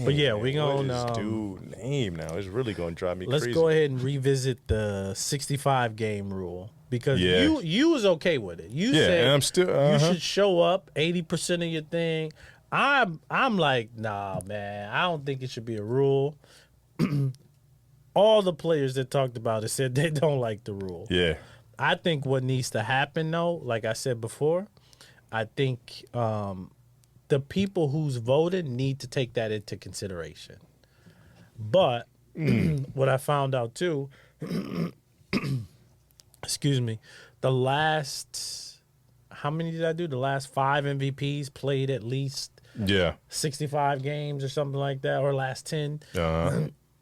But yeah, we What is gonna dude name now? It's really gonna drive me let's crazy. go ahead and revisit the 65 game rule because Yeah. you was okay with it. You Yeah, said and I'm still you should show up 80% of your thing. I'm like, nah, man. I don't think it should be a rule. All the players that talked about it said they don't like the rule. Yeah. I think what needs to happen though, like I said before, I think the people who's voted need to take that into consideration. But what I found out too, excuse me, the last, how many did I do? The last 5 MVPs played at least Yeah. 65 games or something like that, or last 10.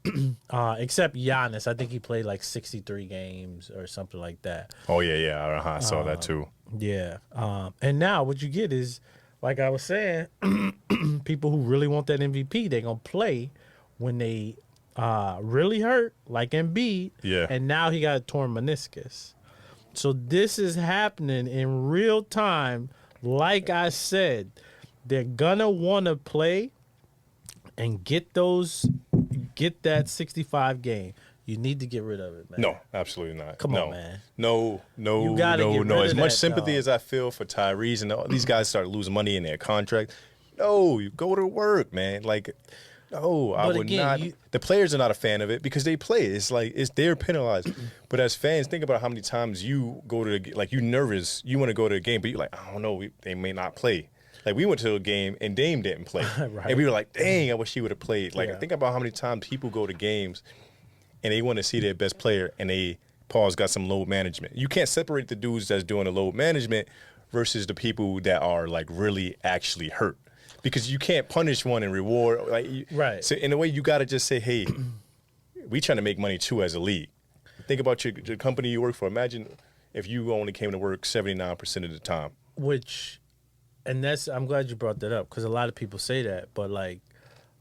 Except Giannis, I think he played like 63 games or something like that. Oh yeah. I saw that too. Yeah. And now what you get is, like I was saying, people who really want that MVP, they're going to play when they really hurt, like Embiid. Yeah. And now he got a torn meniscus. So this is happening in real time. Like I said, they're going to want to play and get that 65 game. You need to get rid of it, man. No, absolutely not. Come no. on, man. No, You gotta get rid As of much that, sympathy dog. as I feel for Tyrese and all these guys start losing money in their contract. No, you go to work, man. Like, no, I But would again, not. The players are not a fan of it because they play. It's like they're penalized. But as fans, think about how many times you go to you nervous. You want to go to a game, but you're like, I don't know, they may not play. Like we went to a game and Dame didn't play, Right. and we were like, dang, I wish he would have played. Like Yeah. think about how many times people go to games and they want to see their best player, and they got some load management. You can't separate the dudes that's doing the load management versus the people that are like really actually hurt, because you can't punish one and reward. Right. So in a way, you got to just say, hey, we trying to make money too as a league. Think about your company you work for. Imagine if you only came to work 79% of the time. I'm glad you brought that up because a lot of people say that, but like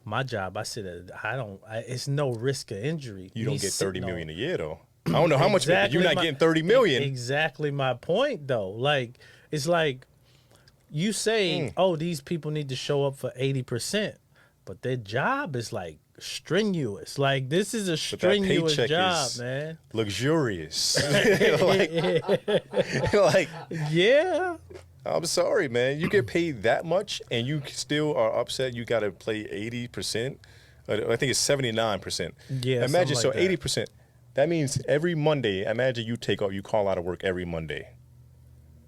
my job, I said that it's no risk of injury. You don't Me get 30 sitting million on- a year though. I don't know how much Exactly you're not my- getting 30 million. Exactly my point though. Like it's like you say, oh, these people need to show up for 80%, but their job is like strenuous. Like this is a But that strenuous paycheck job, is man. luxurious. like Yeah. I'm sorry, man. You get paid that much, and you still are upset. You got to play 80%. I think it's 79%. Yeah, Imagine something like that. 80%. That means every Monday. Imagine you call out of work every Monday,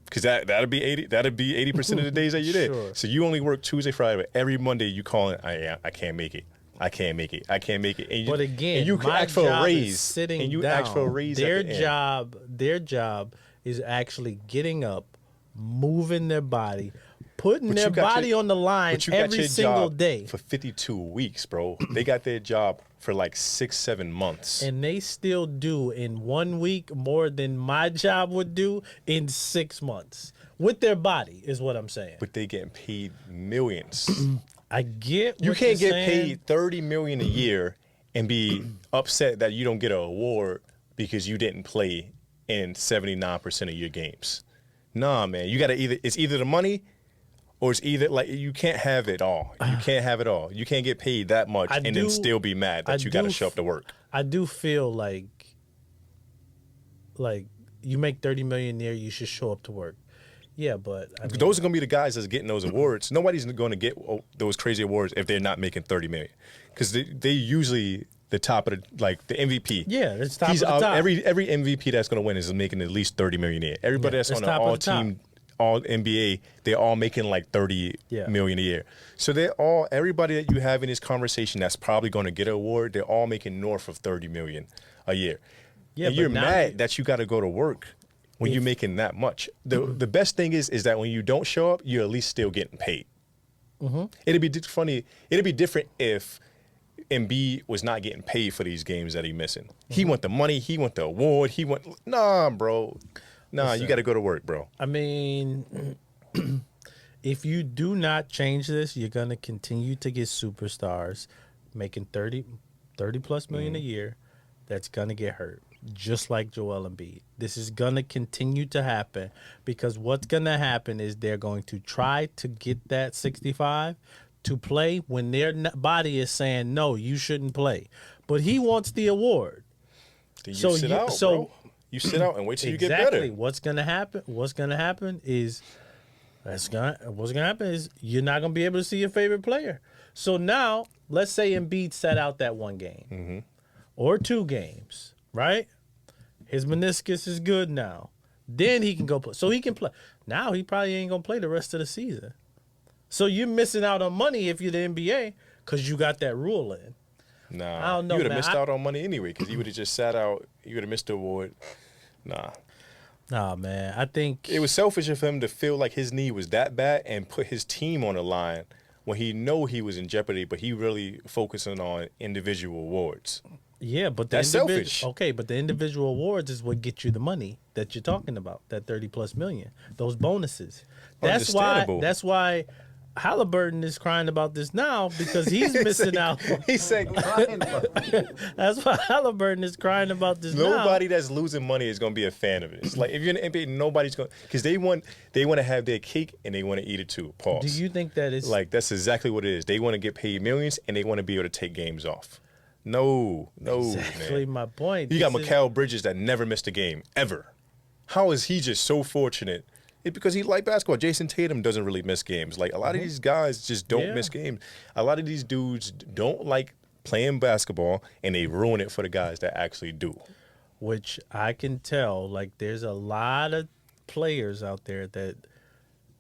because that'd be 80. That'd be 80% of the days that you're there. Sure. So you only work Tuesday, Friday, but every Monday you call it. I can't make it. I can't make it. I can't make it. And you, But again, and you can my ask for a job raise. is sitting and you down. ask for a raise. Their at the end. their job is actually getting up, moving their body, putting But their you got body your- on the line But you got every your single job day, for 52 weeks, bro. They got their job for like 6-7 months. and they still do in 1 week more than my job would do in 6 months with their body. Is what I'm saying. But they getting paid millions. I get You what can't you're get saying. paid 30 million a year and be upset that you don't get an award because you didn't play in 79% of your games. Nah, man. You gotta it's either the money or it's either like you can't have it all. You can't have it all. You can't get paid that much I and do- then still be mad that I you gotta do show up to work. I do feel like you make 30 million a year, you should show up to work. Yeah, but I mean, Those are gonna be the guys that's getting those awards. Nobody's gonna get those crazy awards if they're not making 30 million, because they usually the top of the MVP. yeah, it's top He's of the out, top. every MVP that's gonna win is making at least 30 million a year. Everybody Yeah, that's it's on an top of all the top. team, all NBA, they're all making like 30 Yeah. million a year. So everybody that you have in this conversation that's probably gonna get an award, they're all making north of 30 million a year. Yeah, and but you're now mad that you got to go to work when you're making that much. The best thing is that when you don't show up, you're at least still getting paid. It'd be funny. It'd be different if Embiid was not getting paid for these games that he's missing. He want the money. He want the award. Nah, bro. Nah, you got to go to work, bro. I mean, if you do not change this, you're going to continue to get superstars making 30 plus million a year that's going to get hurt, just like Joel Embiid. This is going to continue to happen because what's going to happen is they're going to try to get that 65 to play when their body is saying no, you shouldn't play. But he wants the award. Then you So sit you- out, so- bro. You sit out and wait till you get Exactly. better. What's gonna happen is what's gonna happen is you're not gonna be able to see your favorite player. So now, let's say Embiid sat out that one game or 2 games, right? His meniscus is good now. Then he can go play. So he can play. Now he probably ain't gonna play the rest of the season. So you're missing out on money if you're the NBA because you got that rule in. Nah, I don't know, you would have man. missed out on money anyway because you would have just sat out. You would have missed the award. Nah, Nah, man. I think it was selfish of him to feel like his knee was that bad and put his team on the line when he know he was in jeopardy, but he really focusing on individual awards. yeah, but the That's selfish. Okay, but the individual awards is what gets you the money that you're talking about, that 30+ million, those bonuses. Understandable. That's why Halliburton is crying about this now because he's missing out. He said, That's why Halliburton is crying about this now. nobody that's losing money is going to be a fan of it. It's like if you're in the NBA, nobody's going because they want to have their cake and they want to eat it too. Pause. Do you think that is Like that's exactly what it is. They want to get paid millions and they want to be able to take games off. No, exactly man. my point? You got This is- Mikal Bridges that never missed a game ever. How is he just so fortunate? It's because he like basketball. Jason Tatum doesn't really miss games. Like a lot of these guys just don't Yeah. miss games. A lot of these dudes don't like playing basketball and they ruin it for the guys that actually do. which I can tell. Like, there's a lot of players out there that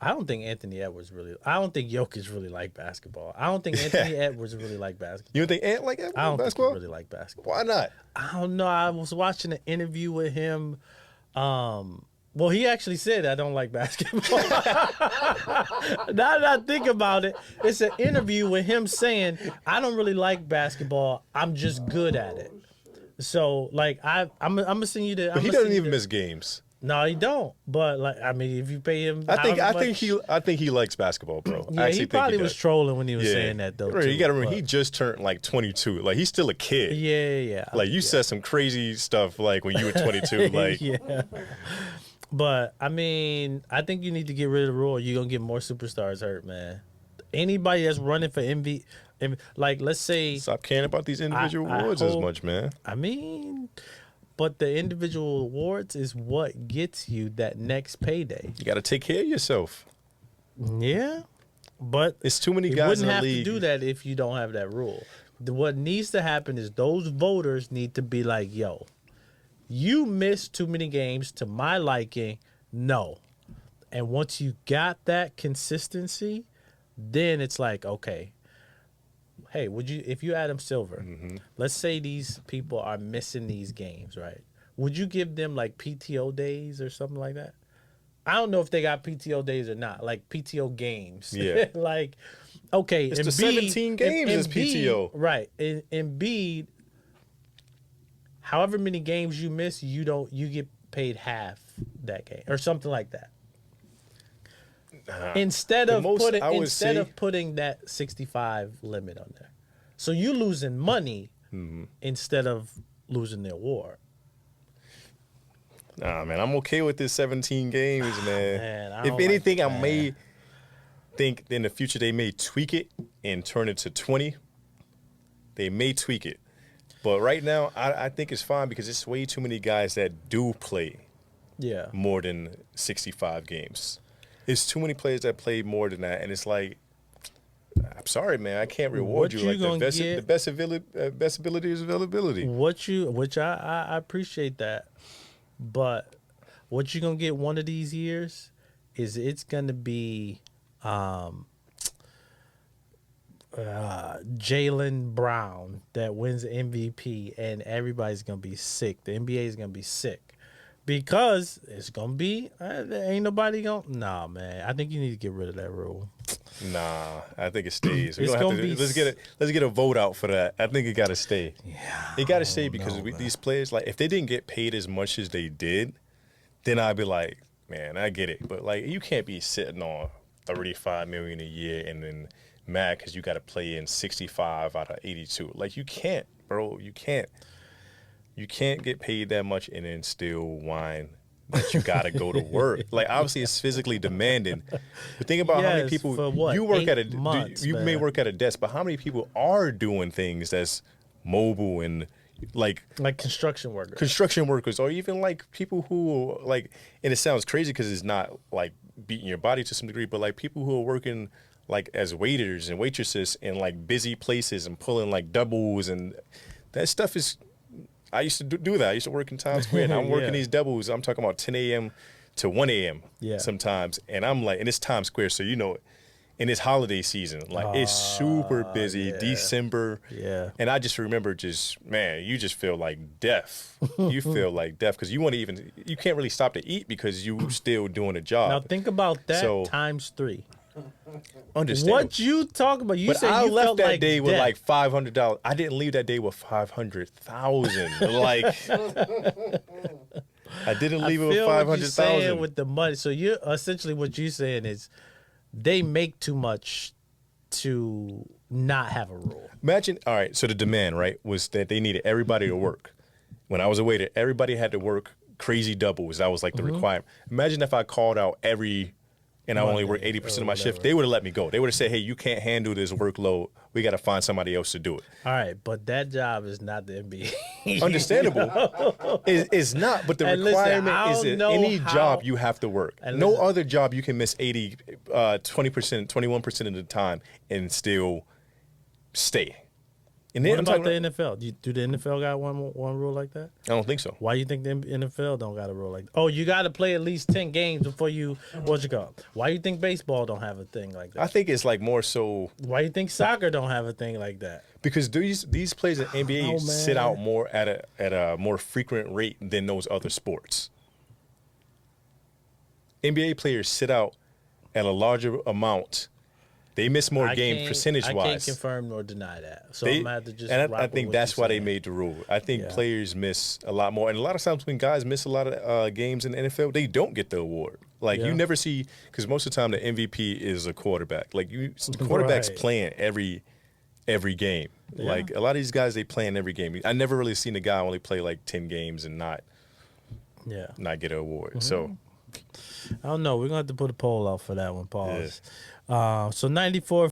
I don't think Anthony Edwards really. I don't think Jokic really like basketball. I don't think Anthony Edwards really like basketball. You don't think Ant like I don't basketball? think he really like basketball. Why not? I don't know. I was watching an interview with him. Well, he actually said, I don't like basketball. Now that I think about it, it's an interview with him saying, I don't really like basketball. I'm just good at it. So, like, I'm gonna send you the. But he doesn't even miss games. No, he don't. But like, I mean, if you pay him, I think however much- I think he likes basketball, bro. I Yeah, actually he think probably was does. trolling when he was saying that though. Right, too, you got to remember, but- he just turned like 22. Like he's still a kid. Yeah. Like you said some crazy stuff like when you were 22. Like yeah. But I mean, I think you need to get rid of the rule. You're gonna get more superstars hurt, man. Anybody that's running for like let's say, stop caring about these individual I awards as hope- much, man. I mean, but the individual awards is what gets you that next payday. You got to take care of yourself. Yeah, but It's too many you guys wouldn't in the have league. to do that if you don't have that rule. What needs to happen is those voters need to be like, yo, you missed too many games to my liking. No. And once you got that consistency, then it's like, okay, hey, if you Adam Silver, let's say these people are missing these games, right? Would you give them like PTO days or something like that? I don't know if they got PTO days or not, like PTO games. Yeah. Like, okay, It's the 17 games is PTO. Right. Embiid, however many games you miss, you get paid half that game or something like that. Instead The of most putting I would say- putting that 65 limit on there. So you losing money instead of losing the award. Nah, man, I'm okay with this 17 games, man. Man, I If don't anything, like I may think in the future they may tweak it and turn it to 20. They may tweak it. But right now, I think it's fine because it's way too many guys that do play Yeah. more than 65 games. It's too many players that play more than that, and it's like, I'm sorry, man, I can't reward What you. you Like gonna the best, get- the best ability is availability. Which I appreciate that. But what you're gonna get one of these years is it's gonna be Jaylen Brown that wins the MVP, and everybody's gonna be sick. The NBA is gonna be sick because it's gonna be ain't nobody gonna. Nah, man, I think you need to get rid of that rule. Nah, I think it stays. It's gonna be Let's get a vote out for that. I think it got to stay. Yeah, It got to stay because these players, like, if they didn't get paid as much as they did, then I'd be like, man, I get it. But like, you can't be sitting on $35 million a year and then mad because you got to play in 65 out of 82. Like, you can't, bro. You can't. You can't get paid that much and then still whine that you gotta go to work. Like obviously it's physically demanding. But think about how many Yes, people for what, you work at 8 months, you may man. work at a desk, but how many people are doing things that's mobile and like construction workers. construction workers or even like people who like, and it sounds crazy because it's not like beating your body to some degree, but like people who are working like as waiters and waitresses in like busy places and pulling like doubles, and that stuff is, I used to do that. I used to work in Times Square and I'm working Yeah. these doubles. I'm talking about 10 a.m. to 1 a.m. Yeah. sometimes. And I'm like, and it's Times Square. So, you know, and it's holiday season. Like it's super busy, yeah. December. Yeah. And I just remember man, you just feel like death. You feel like death because you can't really stop to eat because you still doing a job. Now think about that So- times 3. Understand? What you talk about? You But said I you left felt that like day with death. like $500. I didn't leave that day with 500,000. Like I didn't leave it with feel what you're saying 500,000. with the money. So you essentially what you're saying is they make too much to not have a rule. Imagine, all right, so the demand, right, was that they needed everybody to work. When I was a waiter, everybody had to work crazy doubles. That was like the requirement. Imagine if I called out and I only worked 80% of my shift. They would have let me go. They would have said, hey, you can't handle this workload. We got to find somebody else to do it. All right, but that job is not the NBA. Understandable. It's not, but the And listen, requirement I is don't that know any how- job you have to work. And No listen- other job you can miss 20%, 21% of the time and still stay. And then What I'm about talking the NFL? Do the NFL got one rule like that? I don't think so. Why you think the NFL don't got a rule like that? Oh, you got to play at least 10 games before you, what you call it? Why you think baseball don't have a thing like that? I think it's like more so Why you think soccer don't have a thing like that? because these players in NBA Oh, sit man. out more at a more frequent rate than those other sports. NBA players sit out at a larger amount. They miss more games percentage I can't wise. confirm nor deny that. So They- I'm gonna have to just. and rock I with think what that's you're why they saying. made the rule. I think Yeah. players miss a lot more, and a lot of times when guys miss a lot of games in the NFL, they don't get the award. Like Yeah. you never see, because most of the time the MVP is a quarterback. Like quarterbacks Right. playing every game. Yeah. Like a lot of these guys, they play in every game. I never really seen a guy only play like 10 games and not Yeah. get an award. Mm-hmm. So I don't know. We're gonna have to put a poll out for that one. Pause. So 94